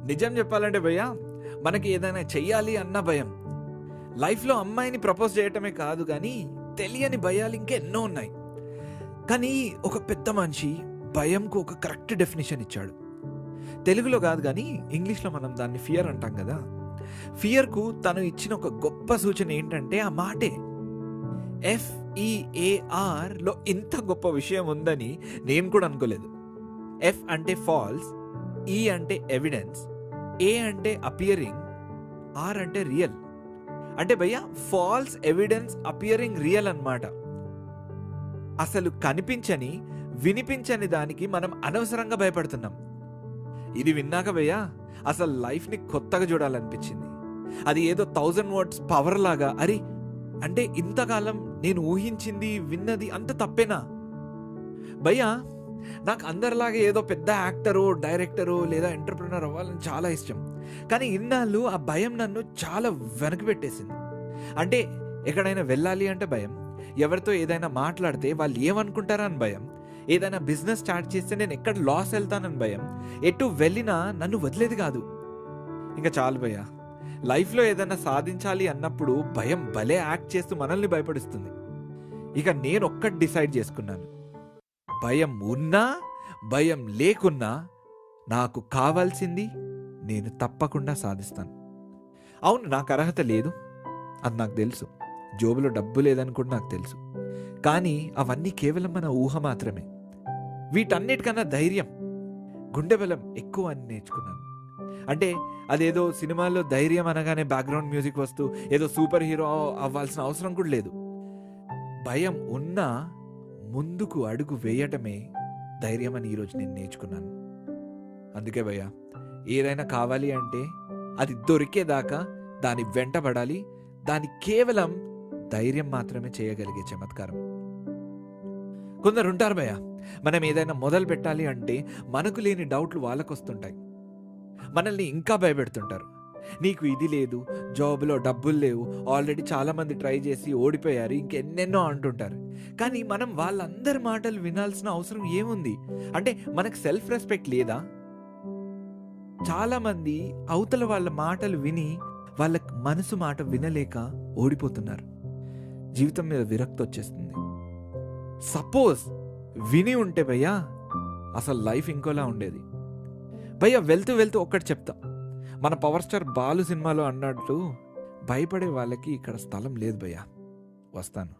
నిజం చెప్పాలంటే భయ్యా, మనకి ఏదైనా చెయ్యాలి అన్న భయం. లైఫ్లో అమ్మాయిని ప్రపోజ్ చేయటమే కాదు కానీ తెలియని భయాలు ఇంకెన్నో ఉన్నాయి. కానీ ఒక పెద్ద మనిషి భయంకు ఒక కరెక్ట్ డెఫినేషన్ ఇచ్చాడు. తెలుగులో కాదు కానీ ఇంగ్లీష్లో మనం దాన్ని ఫియర్ అంటాం కదా. ఫియర్కు తను ఇచ్చిన ఒక గొప్ప సూచన ఏంటంటే ఆ మాటే. FEARలో ఇంత గొప్ప విషయం ఉందని నేను కూడా అనుకోలేదు. F అంటే ఫాల్స్, E అంటే ఎవిడెన్స్, A అంటే అపియరింగ్, R అంటే రియల్. అంటే భయ్యా ఫాల్స్, ఎవిడెన్స్, అపియరింగ్, రియల్ అన్నమాట. అసలు కనిపించని వినిపించని దానికి మనం అనవసరంగా భయపడుతున్నాం. ఇది విన్నాక భయ్యా అసలు లైఫ్ని కొత్తగా చూడాలనిపించింది. అది ఏదో 1000 words పవర్ లాగా. అరే అంటే ఇంతకాలం నేను ఊహించింది విన్నది అంత తప్పేనా భయ్యా? నాకు అందరిలాగా ఏదో పెద్ద యాక్టరు, డైరెక్టరు లేదా ఎంటర్ప్రినర్ అవ్వాలని చాలా ఇష్టం. కానీ ఇన్నాళ్ళు ఆ భయం నన్ను చాలా వెనక్కి పెట్టేసింది. అంటే ఎక్కడైనా వెళ్ళాలి అంటే భయం, ఎవరితో ఏదైనా మాట్లాడితే వాళ్ళు ఏమనుకుంటారా అని భయం, ఏదైనా బిజినెస్ స్టార్ట్ చేస్తే నేను ఎక్కడ లాస్ వెళ్తానని భయం, ఎటు వెళ్ళినా నన్ను వదిలేది కాదు. ఇంకా చాలు భయ్యా, లైఫ్లో ఏదైనా సాధించాలి అన్నప్పుడు భయం భలే యాక్ట్ చేస్తూ మనల్ని భయపడిస్తుంది. ఇక నేను ఒక్కటి డిసైడ్ చేసుకున్నాను, భయం ఉన్నా భయం లేకున్నా నాకు కావాల్సింది నేను తప్పకుండా సాధిస్తాను. అవును, నాకు అర్హత లేదు, అది నాకు తెలుసు. జోబులో డబ్బు లేదని కూడా నాకు తెలుసు. కానీ అవన్నీ కేవలం మన ఊహ మాత్రమే. వీటన్నిటికన్నా ధైర్యం, గుండె బలం ఎక్కువ అని నేర్చుకున్నాను. అంటే అదేదో సినిమాల్లో ధైర్యం అనగానే బ్యాక్గ్రౌండ్ మ్యూజిక్ వస్తూ ఏదో సూపర్ హీరో అవ్వాల్సిన అవసరం కూడా లేదు. భయం ఉన్నా ముందుకు అడుగు వేయటమే ధైర్యం అని ఈరోజు నేను నేర్చుకున్నాను. అందుకే భయ్యా, ఏదైనా కావాలి అంటే అది దొరికేదాకా దాని వెంటబడాలి. దాని కేవలం ధైర్యం మాత్రమే చేయగలిగే చమత్కారం. కొందరు ఉంటారు భయ్యా, మనం ఏదైనా మొదలు పెట్టాలి అంటే మనకు లేని డౌట్లు వాళ్ళకు వస్తుంటాయి. మనల్ని ఇంకా భయపెడుతుంటారు. నీకు ఇది లేదు, జాబ్లో డబ్బులు లేవు, ఆల్రెడీ చాలామంది ట్రై చేసి ఓడిపోయారు, ఇంకెన్నెన్నో అంటుంటారు. కానీ మనం వాళ్ళందరి మాటలు వినాల్సిన అవసరం ఏముంది? అంటే మనకు సెల్ఫ్ రెస్పెక్ట్ లేదా? చాలామంది అవతల వాళ్ళ మాటలు విని వాళ్ళ మనసు మాట వినలేక ఓడిపోతున్నారు. జీవితం మీద విరక్తి వచ్చేస్తుంది. సపోజ్ విని ఉంటే భయ్యా అసలు లైఫ్ ఇంకోలా ఉండేది. భయ్యా వెళ్తూ వెళ్తూ ఒక్కటి చెప్తా, మన పవర్ స్టార్ బాలు సినిమాలో అన్నట్టు భయపడే వాళ్ళకి ఇక్కడ స్థలం లేదు భయ్యా. వస్తాను.